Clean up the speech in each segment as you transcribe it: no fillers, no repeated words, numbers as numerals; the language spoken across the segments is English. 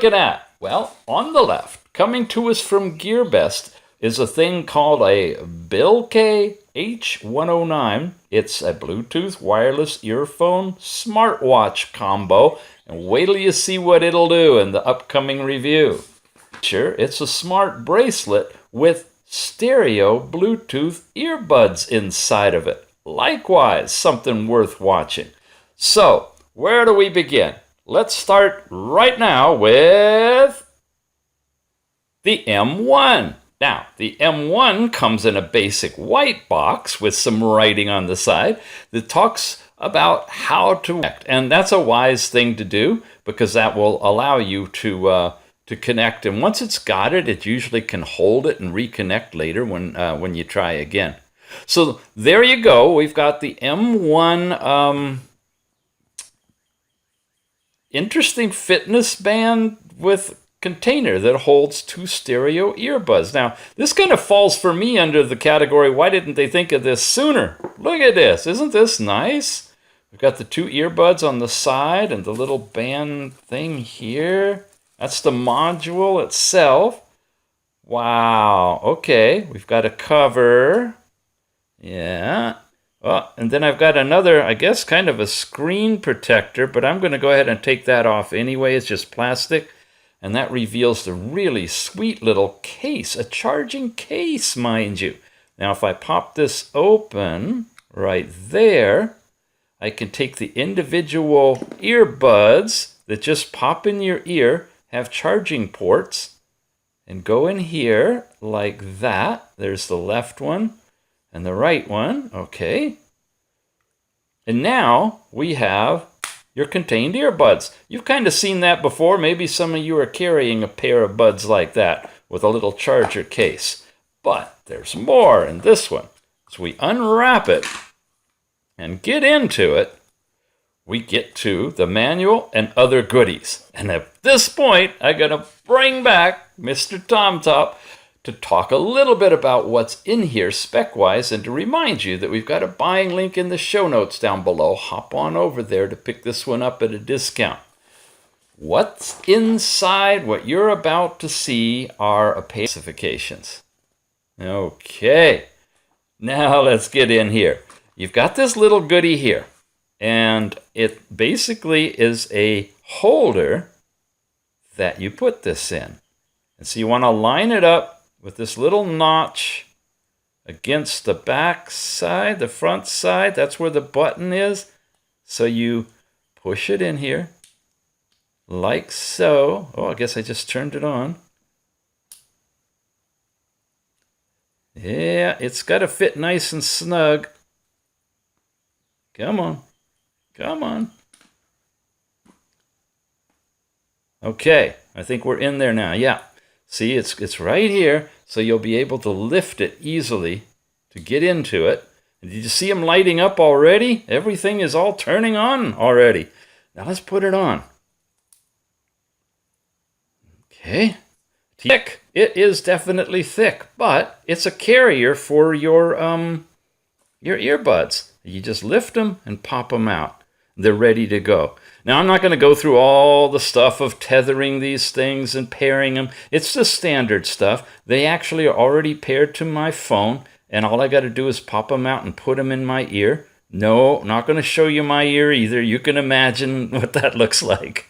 looking at? Well, on the left, coming to us from GearBest, is a thing called a Bilkei H109. It's a Bluetooth wireless earphone smartwatch combo, and wait till you see what it'll do in the upcoming review. Sure, it's a smart bracelet with stereo Bluetooth earbuds inside of it. Likewise, something worth watching. So, where do we begin? Let's start right now with the M1. Now, the M1 comes in a basic white box with some writing on the side that talks about how to connect. And that's a wise thing to do because that will allow you to connect. And once it's got it, it usually can hold it and reconnect later when you try again. So there you go. We've got the M1 interesting fitness band with container that holds 2 stereo earbuds. Now, this kind of falls for me under the category, why didn't they think of this sooner? Look at this. Isn't this nice? We've got the 2 earbuds on the side and the little band thing here. That's the module itself. Wow. Okay. We've got a cover. Yeah. Well, and then I've got another, I guess, kind of a screen protector, but I'm going to go ahead and take that off anyway. It's just plastic. And that reveals the really sweet little case, a charging case, mind you. Now, if I pop this open right there, I can take the individual earbuds that just pop in your ear, have charging ports, and go in here like that. There's the left one and the right one. Okay. And now we have your contained earbuds. You've kind of seen that before. Maybe some of you are carrying a pair of buds like that with a little charger case. But there's more in this one. As we unwrap it and get into it, we get to the manual and other goodies. And at this point, I'm going to bring back Mr. Tom Top to talk a little bit about what's in here spec-wise and to remind you that we've got a buying link in the show notes down below. Hop on over there to pick this one up at a discount. What's inside what you're about to see are a page specifications. Okay, now let's get in here. You've got this little goodie here, and it basically is a holder that you put this in. And so you want to line it up with this little notch against the back side, the front side. That's where the button is. So you push it in here like so. Oh, I guess I just turned it on. Yeah, it's got to fit nice and snug. Come on. Come on. Okay, I think we're in there now. Yeah. See, it's right here, so you'll be able to lift it easily to get into it. And did you see them lighting up already? Everything is all turning on already. Now let's put it on. Okay. Thick. It is definitely thick, but it's a carrier for your earbuds. You just lift them and pop them out. They're ready to go. Now, I'm not going to go through all the stuff of tethering these things and pairing them. It's the standard stuff. They actually are already paired to my phone, and all I got to do is pop them out and put them in my ear. No, not going to show you my ear either. You can imagine what that looks like.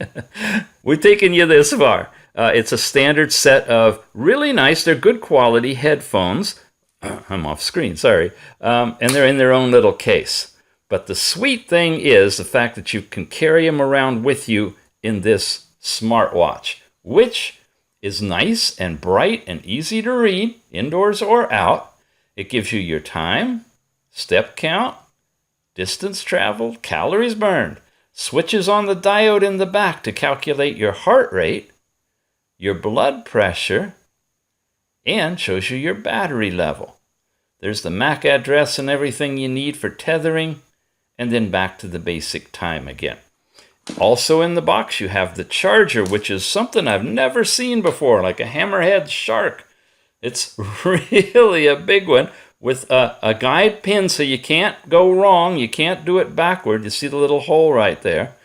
We've taken you this far. It's a standard set of really nice, they're good quality headphones. I'm off screen, sorry. And they're in their own little case. But the sweet thing is the fact that you can carry them around with you in this smartwatch, which is nice and bright and easy to read, indoors or out. It gives you your time, step count, distance traveled, calories burned, switches on the diode in the back to calculate your heart rate, your blood pressure, and shows you your battery level. There's the MAC address and everything you need for tethering, and then back to the basic time again. Also in the box, you have the charger, which is something I've never seen before, like a hammerhead shark. It's really a big one with a guide pin, so you can't go wrong. You can't do it backward. You see the little hole right there.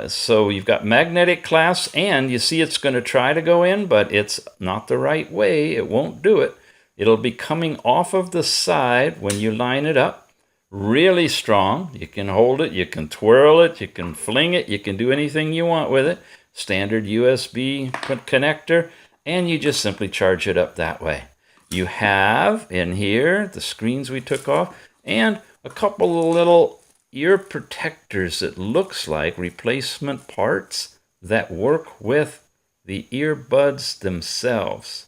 So you've got magnetic clasp, and you see it's going to try to go in, but it's not the right way. It won't do it. It'll be coming off of the side when you line it up. Really strong. You can hold it, you can twirl it, you can fling it, you can do anything you want with it. Standard USB connector, and you just simply charge it up that way. You have in here the screens we took off, and a couple of little ear protectors that looks like replacement parts that work with the earbuds themselves.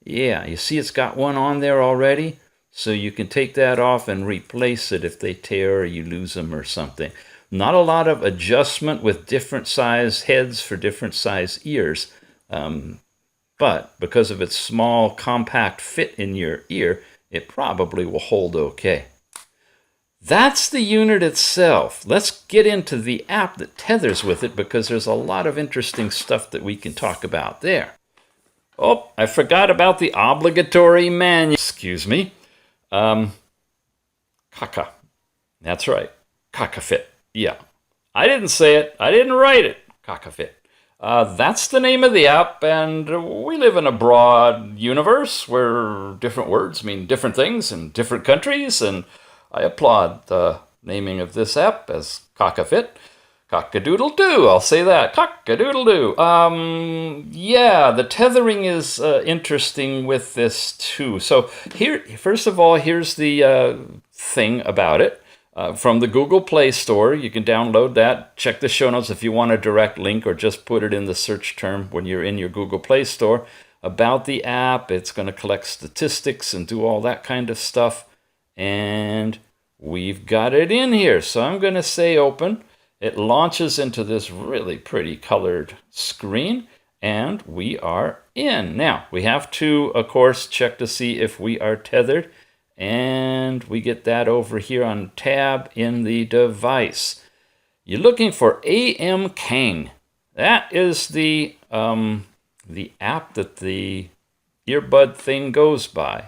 Yeah, you see it's got one on there already, so you can take that off and replace it if they tear or you lose them or something. Not a lot of adjustment with different size heads for different size ears, but because of its small, compact fit in your ear, it probably will hold okay. That's the unit itself. Let's get into the app that tethers with it, because there's a lot of interesting stuff that we can talk about there. Oh, I forgot about the obligatory manual. Excuse me. Kaka. That's right. Kaka Fit. Yeah. I didn't say it. I didn't write it. Kaka Fit. That's the name of the app, and we live in a broad universe where different words mean different things in different countries, and I applaud the naming of this app as Cockafit. Cock-a-doodle-doo, I'll say that. Cock-a-doodle-doo. Yeah, the tethering is interesting with this too. So here, first of all, here's the thing about it. From the Google Play Store, you can download that. Check the show notes if you want a direct link, or just put it in the search term when you're in your Google Play Store. About the app, it's going to collect statistics and do all that kind of stuff. And we've got it in here. So I'm going to say open. It launches into this really pretty colored screen, and we are in. Now, we have to, of course, check to see if we are tethered, and we get that over here on tab in the device. You're looking for AM Kang. That is the app that the earbud thing goes by.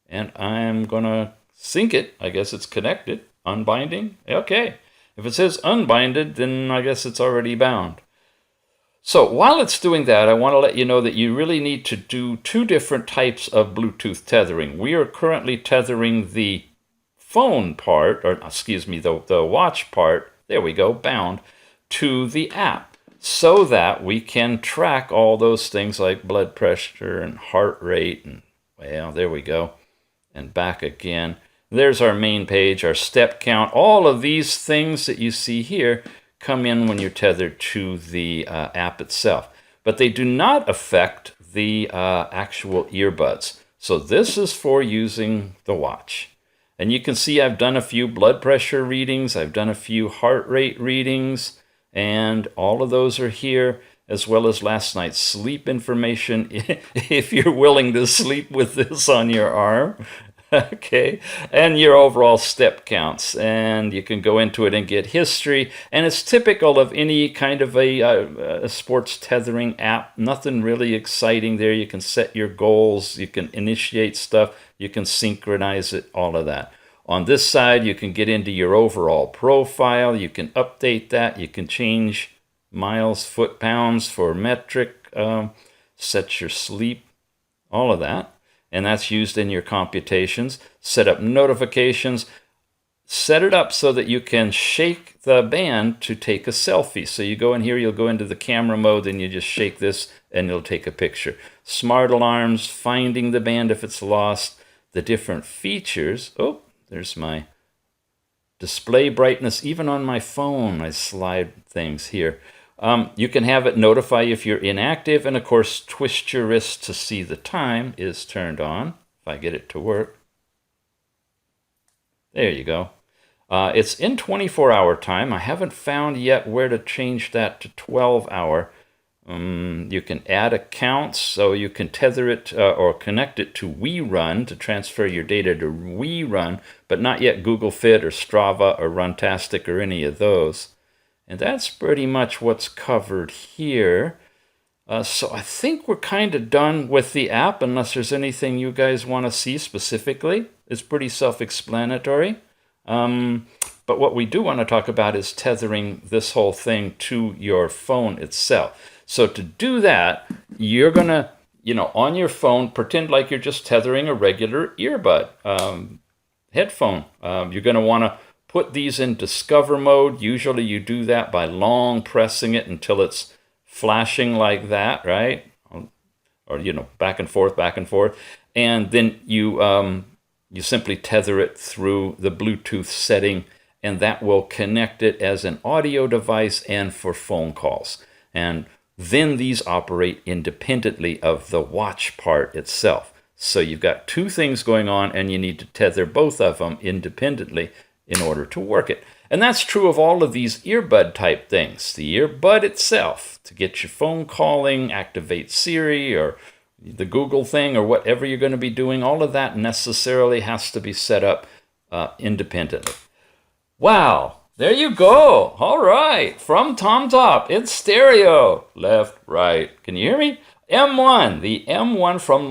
And I'm going to sync it. I guess it's connected. Unbinding. Okay. If it says unbinded, then I guess it's already bound. So while it's doing that, I want to let you know that you really need to do two different types of Bluetooth tethering. We are currently tethering the phone part, or excuse me, the watch part, there we go, bound, to the app, so that we can track all those things like blood pressure and heart rate, and, well, there we go, and back again. There's our main page, our step count. All of these things that you see here come in when you're tethered to the app itself. But they do not affect the actual earbuds. So this is for using the watch. And you can see I've done a few blood pressure readings. I've done a few heart rate readings. And all of those are here, as well as last night's sleep information, if you're willing to sleep with this on your arm. Okay, and your overall step counts, and you can go into it and get history, and it's typical of any kind of a sports tethering app. Nothing really exciting there. You can set your goals, you can initiate stuff, you can synchronize it, all of that. On this side, you can get into your overall profile, you can update that, you can change miles, foot, pounds for metric, set your sleep, all of that. And that's used in your computations. Set up notifications. Set it up so that you can shake the band to take a selfie. So you go in here, you'll go into the camera mode, and you just shake this, and it'll take a picture. Smart alarms, finding the band if it's lost, the different features. Oh, there's my display brightness. Even on my phone, I slide things here. You can have it notify you if you're inactive, and of course, twist your wrist to see the time is turned on, if I get it to work. There you go. It's in 24-hour time. I haven't found yet where to change that to 12-hour. You can add accounts, so you can tether it or connect it to WeRun to transfer your data to WeRun, but not yet Google Fit or Strava or Runtastic or any of those. And that's pretty much what's covered here. So I think we're kind of done with the app, unless there's anything you guys want to see specifically. It's pretty self-explanatory. But But what we do want to talk about is tethering this whole thing to your phone itself. So to do that, you're going to, on your phone, pretend like you're just tethering a regular earbud, headphone. You're going to want to put these in discover mode. Usually you do that by long pressing it until it's flashing like that, right? Or, back and forth, back and forth. And then you simply tether it through the Bluetooth setting, and that will connect it as an audio device and for phone calls. And then these operate independently of the watch part itself. So you've got two things going on, and you need to tether both of them independently in order to work it. And that's true of all of these earbud type things. The earbud itself, to get your phone calling, activate Siri or the Google thing or whatever you're going to be doing, all of that necessarily has to be set up independently. Wow, there you go. All right, from Tom Top, it's stereo, left, right. Can you hear me? M1, the M1 from